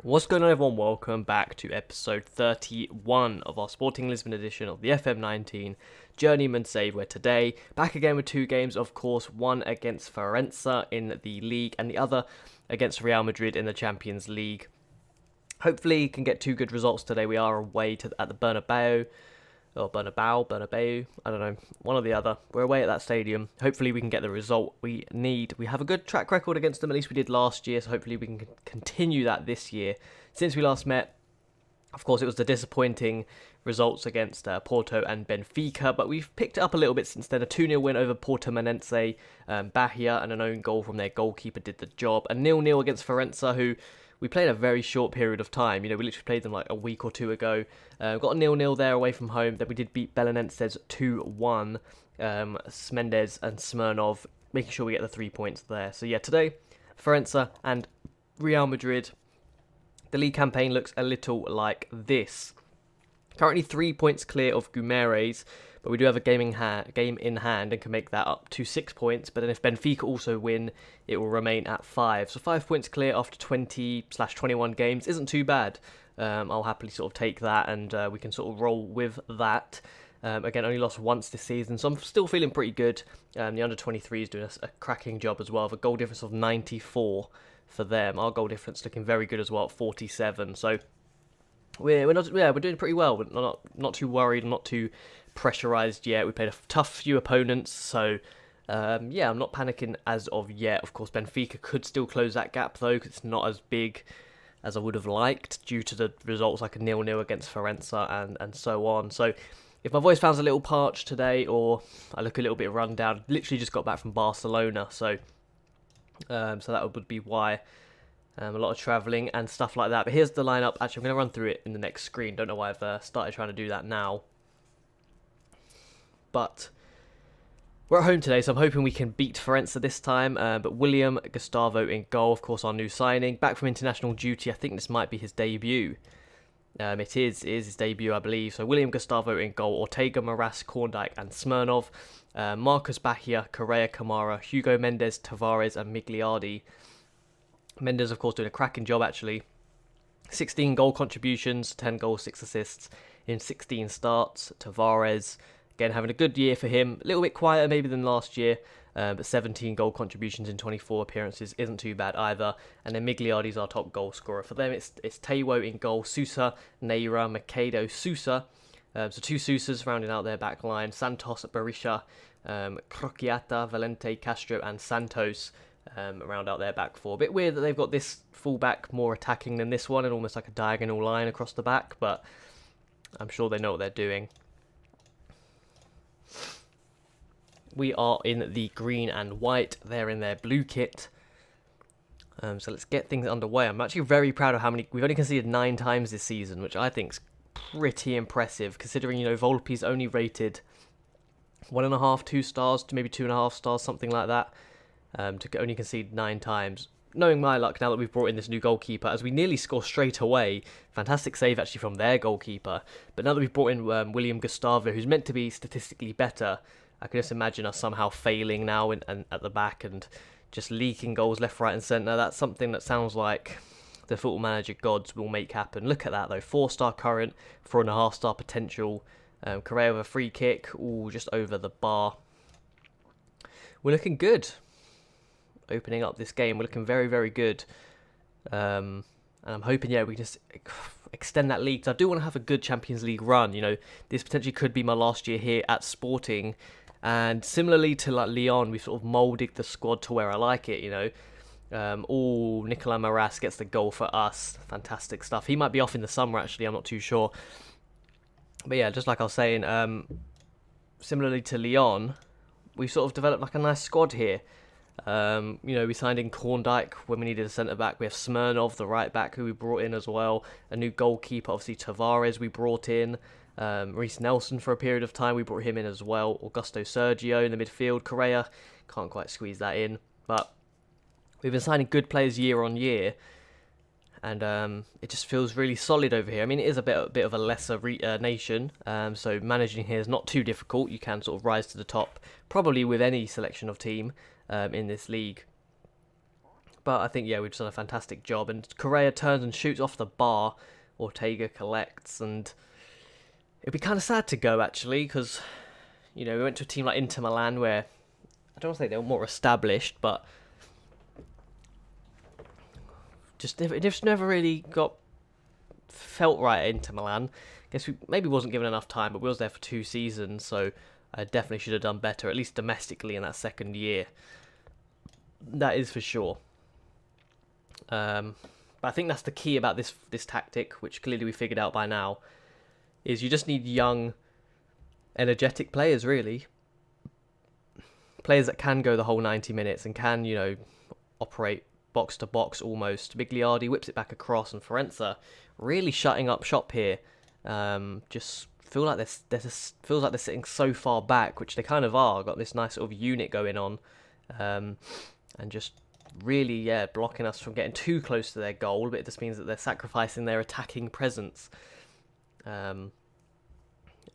What's going on, everyone? Welcome back to episode 31 of our Sporting Lisbon edition of the FM19 Journeyman save, where today, back again with two games, of course, one against Farensa in the league and the other against Real Madrid in the Champions League. Hopefully, can get two good results today. We are away at the Bernabeu, or Bernabeu, I don't know, one or the other. We're away at that stadium. Hopefully we can get the result we need. We have a good track record against them, at least we did last year, so hopefully we can continue that this year. Since we last met, of course, it was the disappointing results against Porto and Benfica, but we've picked it up a little bit since then. A 2-0 win over Portimonense, Bahia, and an own goal from their goalkeeper did the job. A 0-0 against Farensa, who we played a very short period of time. We literally played them like a week or two ago. Got a 0-0 there away from home. Then we did beat Belenenses 2-1. Mendes and Smirnov, making sure we get the 3 points there. So yeah, today, Farensa and Real Madrid. The league campaign looks a little like this. Currently 3 points clear of Guimarães, but we do have a game in hand and can make that up to 6 points. But then if Benfica also win, it will remain at 5. So 5 points clear after 20/21 games isn't too bad. I'll happily sort of take that, and we can sort of roll with that. Again, only lost once this season, so I'm still feeling pretty good. The under-23 is doing a cracking job as well, with a goal difference of 94 for them. Our goal difference looking very good as well at 47. So we're doing pretty well. We're not too worried, not too pressurised yet. We played a tough few opponents, so I'm not panicking as of yet. Of course, Benfica could still close that gap though, because it's not as big as I would have liked due to the results like a 0-0 against Farensa and so on. So if my voice sounds a little parched today, or I look a little bit run down, literally just got back from Barcelona, so that would be why. A lot of travelling and stuff like that. But here's the lineup. Actually, I'm going to run through it in the next screen. Don't know why I've started trying to do that now. But we're at home today, so I'm hoping we can beat Farensa this time. But William Gustavo in goal, of course, our new signing. Back from international duty. I think this might be his debut. It is his debut, I believe. So William Gustavo in goal. Ortega, Maras, Korndijk and Smirnov. Marcus Bahia, Correa, Kamara, Hugo Mendes, Tavares and Migliardi. Mendes, of course, doing a cracking job, actually. 16 goal contributions, 10 goals, 6 assists in 16 starts. Tavares, again, having a good year for him. A little bit quieter maybe than last year, but 17 goal contributions in 24 appearances isn't too bad either. And then Migliardi's our top goal scorer. For them, it's Teiwo in goal, Sousa, Neira, Macedo, Sousa. So two Sousas rounding out their back line. Santos, Berisha, Crociata, Valente, Castro and Santos. Round out their back four. A bit weird that they've got this fullback more attacking than this one, and almost like a diagonal line across the back, but I'm sure they know what they're doing. We are in the green and white. They're in their blue kit. So let's get things underway. I'm actually very proud of how many... We've only conceded 9 times this season, which I think is pretty impressive, considering, Volpi's only rated 1.5, 2 stars, to maybe 2.5 stars, something like that. To only concede 9 times. Knowing my luck now that we've brought in this new goalkeeper, as we nearly score straight away. Fantastic save actually from their goalkeeper. But now that we've brought in William Gustavo, who's meant to be statistically better, I can just imagine us somehow failing now and at the back and just leaking goals left, right and centre. That's something that sounds like the Football Manager gods will make happen. Look at that though, 4-star current, 4.5-star potential. Correa with a free kick, just over the bar. We're looking good. Opening up this game, we're looking very, very good, and I'm hoping we just extend that league, because I do want to have a good Champions League run. This potentially could be my last year here at Sporting, and similarly to like Lyon, we've sort of moulded the squad to where I like it. Nicolas Maras gets the goal for us. Fantastic stuff. He might be off in the summer, actually, I'm not too sure, but yeah, just like I was saying, similarly to Lyon, we've sort of developed like a nice squad here. We signed in Korndijk when we needed a centre-back. We have Smirnov, the right-back, who we brought in as well. A new goalkeeper, obviously Tavares, we brought in. Reece Nelson for a period of time, we brought him in as well. Augusto Sergio in the midfield. Correa, can't quite squeeze that in. But we've been signing good players year on year. And it just feels really solid over here. I mean, it is a bit of a lesser nation, so managing here is not too difficult. You can sort of rise to the top, probably with any selection of team in this league. But I think, yeah, we've done a fantastic job. And Correa turns and shoots off the bar. Ortega collects. And it'd be kind of sad to go, actually, because, you know, we went to a team like Inter Milan where, I don't want to say they were more established, but it just never really felt right at Inter Milan. Guess we maybe wasn't given enough time, but we was there for 2 seasons, so I definitely should have done better, at least domestically in that second year. That is for sure. But I think that's the key about this tactic, which clearly we figured out by now, is you just need young, energetic players, really. Players that can go the whole 90 minutes and can, you know, operate box to box almost. Migliardi whips it back across, and Forenza really shutting up shop here. Just feels like they're sitting so far back, which they kind of are. Got this nice sort of unit going on, and just really, yeah, blocking us from getting too close to their goal. But it just means that they're sacrificing their attacking presence.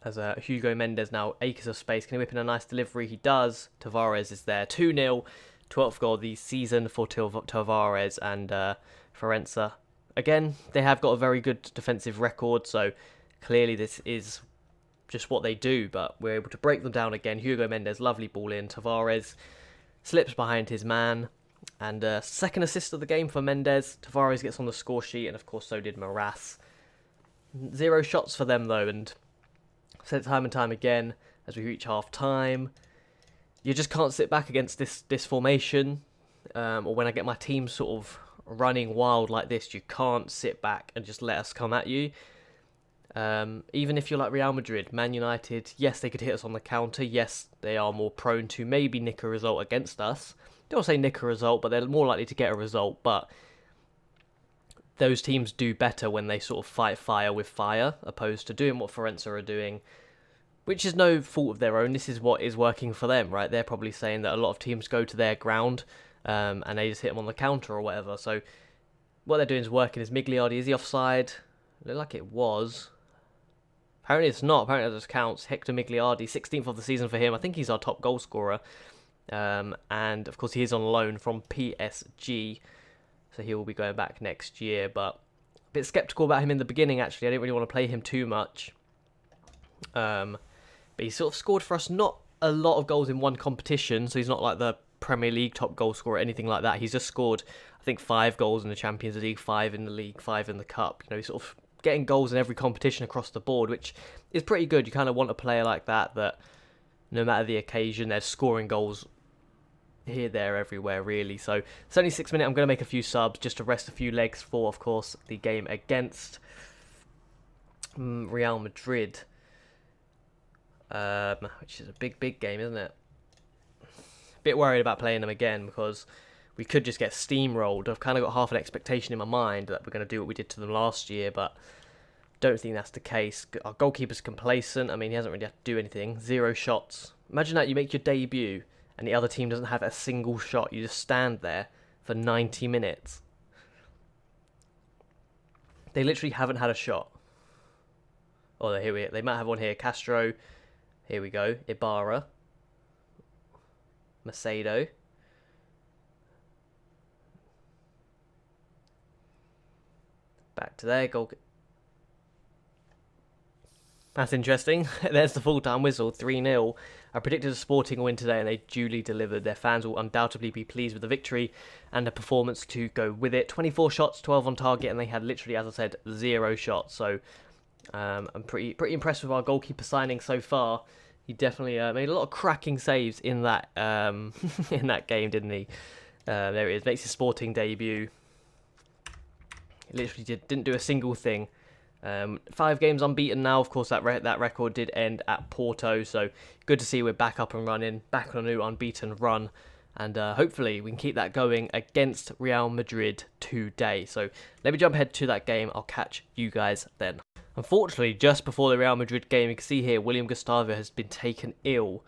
As Hugo Mendes now acres of space. Can he whip in a nice delivery? He does. Tavares is there. 2-0. 12th goal of the season for Tavares and Forenza. Again, they have got a very good defensive record, so clearly this is just what they do, but we're able to break them down again. Hugo Mendes, lovely ball in. Tavares slips behind his man, and second assist of the game for Mendes. Tavares gets on the score sheet, and of course so did Moraes. 0 shots for them though, and I've said it time and time again as we reach half time. You just can't sit back against this formation, or when I get my team sort of running wild like this, you can't sit back and just let us come at you. Even if you're like Real Madrid, Man United, yes, they could hit us on the counter. Yes, they are more prone to maybe nick a result against us. Don't want to say nick a result, but they're more likely to get a result. But those teams do better when they sort of fight fire with fire, opposed to doing what Forenza are doing, which is no fault of their own. This is what is working for them, right? They're probably saying that a lot of teams go to their ground and they just hit them on the counter or whatever. So what they're doing is working. Is Migliardi, is he offside? Looked like it was. Apparently it's not. Apparently that just counts. Hector Migliardi, 16th of the season for him. I think he's our top goal scorer. And of course he is on loan from PSG. So he will be going back next year. But a bit sceptical about him in the beginning, actually. I didn't really want to play him too much. But he sort of scored for us not a lot of goals in one competition. So he's not like the Premier League top goal scorer or anything like that. He's just scored, I think, 5 goals in the Champions League, 5 in the league, 5 in the cup. You know, he's sort of getting goals in every competition across the board, which is pretty good. You kind of want a player like that no matter the occasion, they're scoring goals here, there, everywhere, really. So it's only 6 minutes. I'm going to make a few subs just to rest a few legs for, of course, the game against Real Madrid, which is a big game, isn't it? Bit worried about playing them again because we could just get steamrolled. I've kind of got half an expectation in my mind that we're going to do what we did to them last year, but don't think that's the case. Our goalkeeper's complacent. I mean, he hasn't really had to do anything. 0 shots. Imagine that you make your debut and the other team doesn't have a single shot. You just stand there for 90 minutes. They literally haven't had a shot. Oh, they might have one here. Castro. Here we go. Ibarra. Macedo. Back to their goal. That's interesting. There's the full-time whistle, 3-0. I predicted a Sporting win today and they duly delivered. Their fans will undoubtedly be pleased with the victory and the performance to go with it. 24 shots, 12 on target, and they had literally, as I said, 0 shots. So I'm pretty impressed with our goalkeeper signing so far. He definitely made a lot of cracking saves in that in that game, didn't he? There it is. Makes his Sporting debut. He literally didn't do a single thing. 5 games unbeaten now. Of course, that record did end at Porto, so good to see we're back up and running, back on a new unbeaten run, and hopefully we can keep that going against Real Madrid today. So let me jump ahead to that game. I'll catch you guys then. Unfortunately, just before the Real Madrid game, you can see here William Gustavo has been taken ill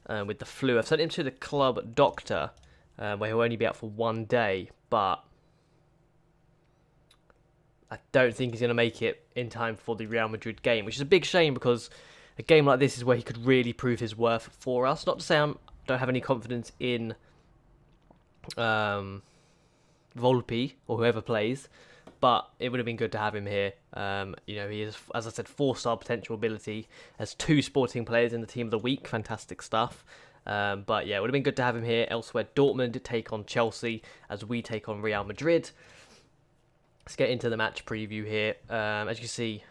with the flu. I've sent him to the club doctor, where he'll only be out for 1 day, but I don't think he's going to make it in time for the Real Madrid game, which is a big shame because a game like this is where he could really prove his worth for us. Not to say I don't have any confidence in Volpe or whoever plays. But it would have been good to have him here. He is, as I said, 4-star potential ability. Has 2 Sporting players in the team of the week. Fantastic stuff. But yeah, it would have been good to have him here. Elsewhere, Dortmund take on Chelsea as we take on Real Madrid. Let's get into the match preview here. As you can see,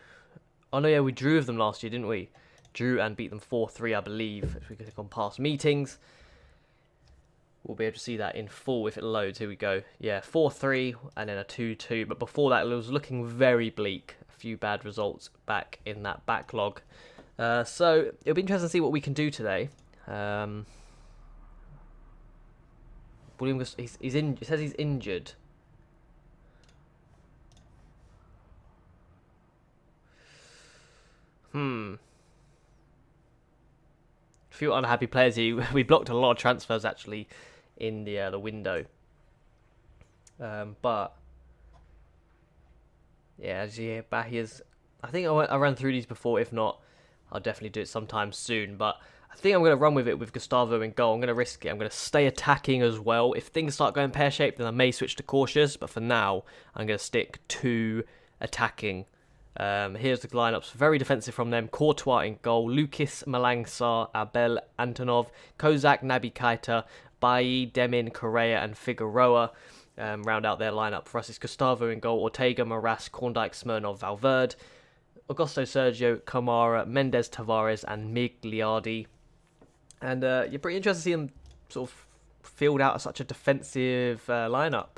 oh no, yeah, we drew with them last year, didn't we? Drew and beat them 4-3, I believe. If we click on past meetings, we'll be able to see that in full if it loads. Here we go. Yeah, 4-3 and then a 2-2. But before that, it was looking very bleak. A few bad results back in that backlog. So it'll be interesting to see what we can do today. William, he's in. It says he's injured. A few unhappy players here. We blocked a lot of transfers actually in the window. But yeah, as you hear, Bahia's. I think I ran through these before. If not, I'll definitely do it sometime soon. But I think I'm going to run with it with Gustavo in goal. I'm going to risk it. I'm going to stay attacking as well. If things start going pear-shaped, then I may switch to cautious. But for now, I'm going to stick to attacking. Here's the lineups. Very defensive from them. Courtois in goal. Lucas, Malangsar, Abel, Antonov, Kozak, Naby Keita, Bailly, Demin, Correa and Figueroa. Round out their lineup. For us, it's Gustavo in goal. Ortega, Moraes, Korndijk, Smirnov, Valverde. Augusto, Sergio, Kamara, Mendes, Tavares and Migliardi. And you're pretty interested to see them sort of filled out such a defensive lineup.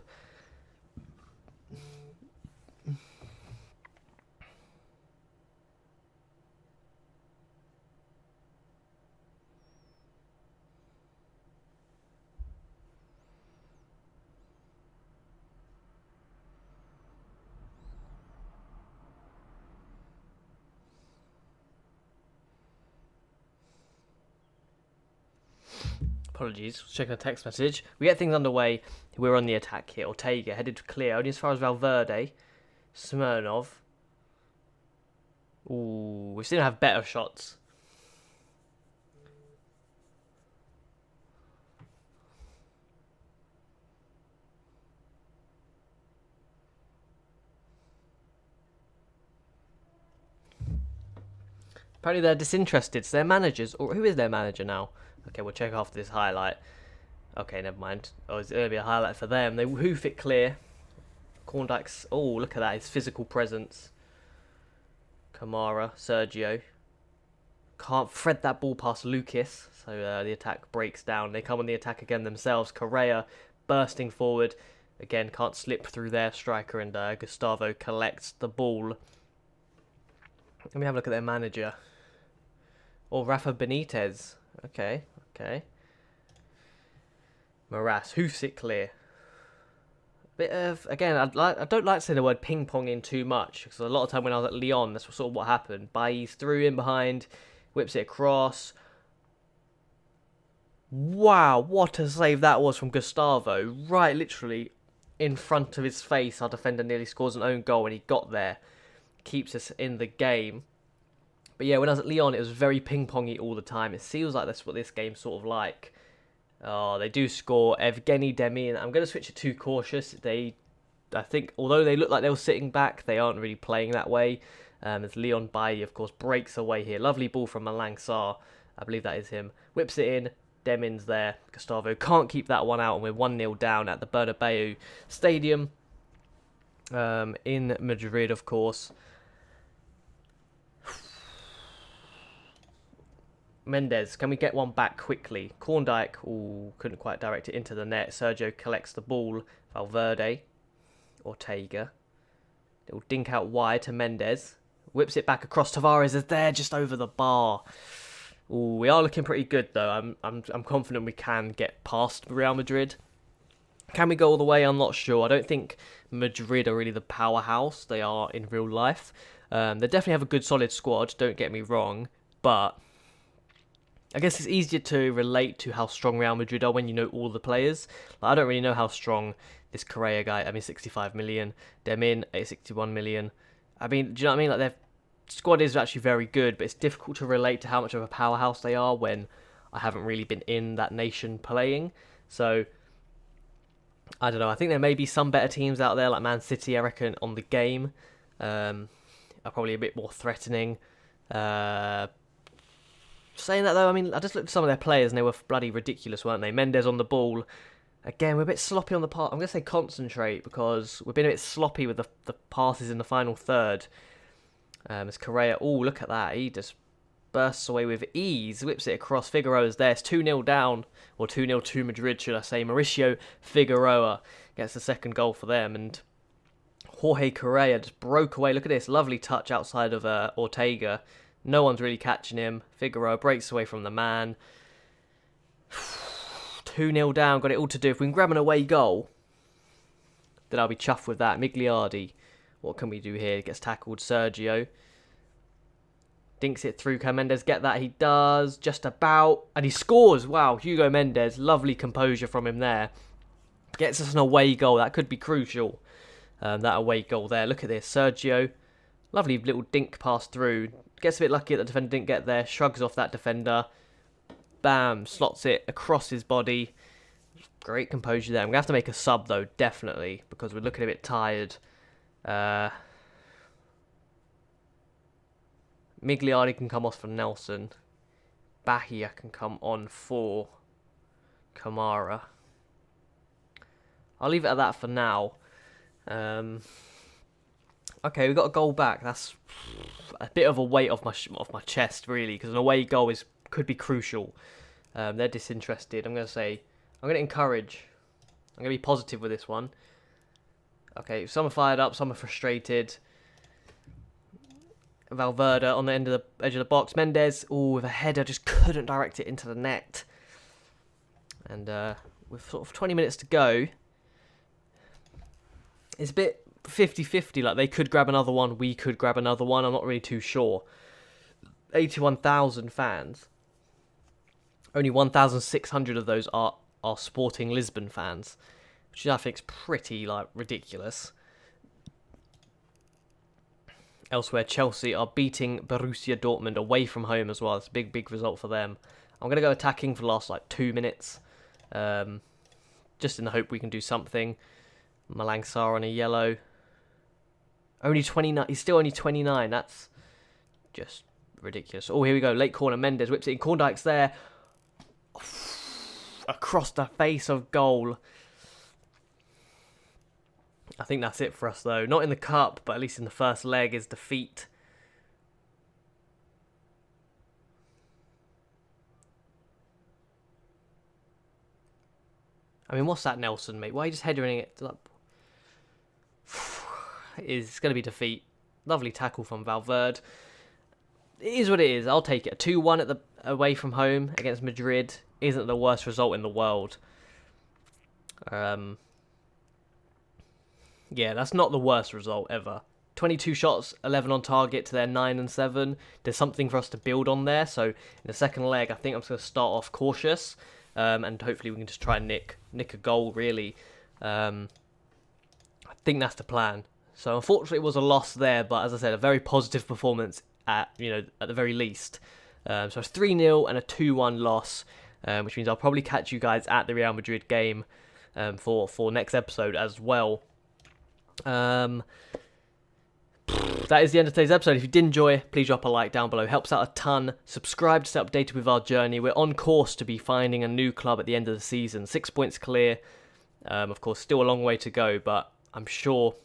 Apologies, checking a text message. We get things underway. We're on the attack here. Ortega headed to clear, only as far as Valverde. Smirnov. Ooh, we still have better shots. Apparently they're disinterested. So their managers, or who is their manager now? Okay, we'll check after this highlight. Okay, never mind. Oh, it's going to be a highlight for them. They hoof it clear. Korndijk's... Oh, look at that. His physical presence. Kamara, Sergio. Can't thread that ball past Lucas. So the attack breaks down. They come on the attack again themselves. Correa bursting forward. Again, can't slip through their striker. And Gustavo collects the ball. Let me have a look at their manager. Or Rafa Benitez. Okay. Moraes hoofs it clear. Bit of, again, I don't like saying the word ping pong in too much because a lot of time when I was at Lyon, that's sort of what happened. Bailly's through in behind, whips it across. Wow, what a save that was from Gustavo! Right, literally in front of his face, our defender nearly scores an own goal, and he got there, keeps us in the game. But yeah, when I was at Lyon, it was very ping-pongy all the time. It feels like that's what this game's sort of like. Oh, they do score. Evgeny Demin. I'm going to switch it to cautious. I think, although they look like they were sitting back, they aren't really playing that way. As Leon Bailly, of course, breaks away here. Lovely ball from Malangsar. I believe that is him. Whips it in. Demin's there. Gustavo can't keep that one out, and we're 1-0 down at the Bernabeu Stadium. In Madrid, of course. Mendes, can we get one back quickly? Korndijk, couldn't quite direct it into the net. Sergio collects the ball. Valverde, Ortega. Little dink out wide to Mendes. Whips it back across. Tavares is there, just over the bar. Ooh, we are looking pretty good though. I'm confident we can get past Real Madrid. Can we go all the way? I'm not sure. I don't think Madrid are really the powerhouse they are in real life. They definitely have a good solid squad, don't get me wrong, but I guess it's easier to relate to how strong Real Madrid are when you know all the players. Like, I don't really know how strong this Correa guy, 65 million. Demin, 61 million. I mean, do you know what I mean? Like, their squad is actually very good, but it's difficult to relate to how much of a powerhouse they are when I haven't really been in that nation playing. So, I don't know. I think there may be some better teams out there, like Man City, I reckon, on the game. Are probably a bit more threatening. Saying that though, I mean, I just looked at some of their players and they were bloody ridiculous, weren't they? Mendes on the ball. Again, we're a bit sloppy on the part. I'm going to say concentrate because we've been a bit sloppy with the passes in the final third. As Correa, oh, look at that. He just bursts away with ease, whips it across. Figueroa's there. It's 2-0 down, or 2-0 to Madrid, should I say. Mauricio Figueroa gets the second goal for them, and Jorge Correa just broke away. Look at this, lovely touch outside of Ortega. No one's really catching him. Figueroa breaks away from the man. 2-0 down, got it all to do. If we can grab an away goal, then I'll be chuffed with that. Migliardi, what can we do here? Gets tackled, Sergio. Dinks it through. Can Mendes get that? He does, just about. And he scores. Wow, Hugo Mendes. Lovely composure from him there. Gets us an away goal. That could be crucial. That away goal there. Look at this. Sergio. Lovely little dink pass through. Gets a bit lucky that the defender didn't get there. Shrugs off that defender. Bam. Slots it across his body. Great composure there. I'm going to have to make a sub, though, definitely. Because we're looking a bit tired. Migliardi can come off for Nelson. Bahia can come on for Kamara. I'll leave it at that for now. Okay, we got a goal back. That's a bit of a weight off my chest, really, because an away goal could be crucial. They're disinterested. I'm going to encourage. I'm going to be positive with this one. Okay, some are fired up, some are frustrated. Valverde on the edge of the box. Mendes, with a header, just couldn't direct it into the net. And with sort of 20 minutes to go, it's a bit 50-50. Like, they could grab another one, we could grab another one. I'm not really too sure. 81,000 fans. Only 1,600 of those are Sporting Lisbon fans, which I think is pretty ridiculous. Elsewhere, Chelsea are beating Borussia Dortmund away from home as well. It's a big, big result for them. I'm going to go attacking for the last 2 minutes. Just in the hope we can do something. Malang Sarr on a yellow. Only 29. He's still only 29. That's just ridiculous. Oh, here we go. Late corner. Mendes whips it in. Korndijk's there. Across the face of goal. I think that's it for us, though. Not in the cup, but at least in the first leg is defeat. I mean, what's that, Nelson, mate? Why are you just headering it? It's going to be defeat. Lovely tackle from Valverde. It is what it is. I'll take it. 2-1 away from home against Madrid isn't the worst result in the world. Yeah, that's not the worst result ever. 22 shots, 11 on target to their 9 and 7. There's something for us to build on there. So in the second leg, I think I'm just going to start off cautious. And hopefully we can just try and nick a goal, really. I think that's the plan. So unfortunately it was a loss there. But as I said, a very positive performance at the very least. So it's 3-0 and a 2-1 loss. Which means I'll probably catch you guys at the Real Madrid game for next episode as well. That is the end of today's episode. If you did enjoy, please drop a like down below. Helps out a ton. Subscribe to stay updated with our journey. We're on course to be finding a new club at the end of the season. 6 points clear. Of course, still a long way to go, but I'm sure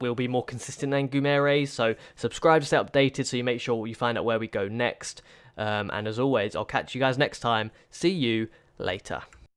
we'll be more consistent than Guimaraes. So subscribe to stay updated so you make sure you find out where we go next. And as always, I'll catch you guys next time. See you later.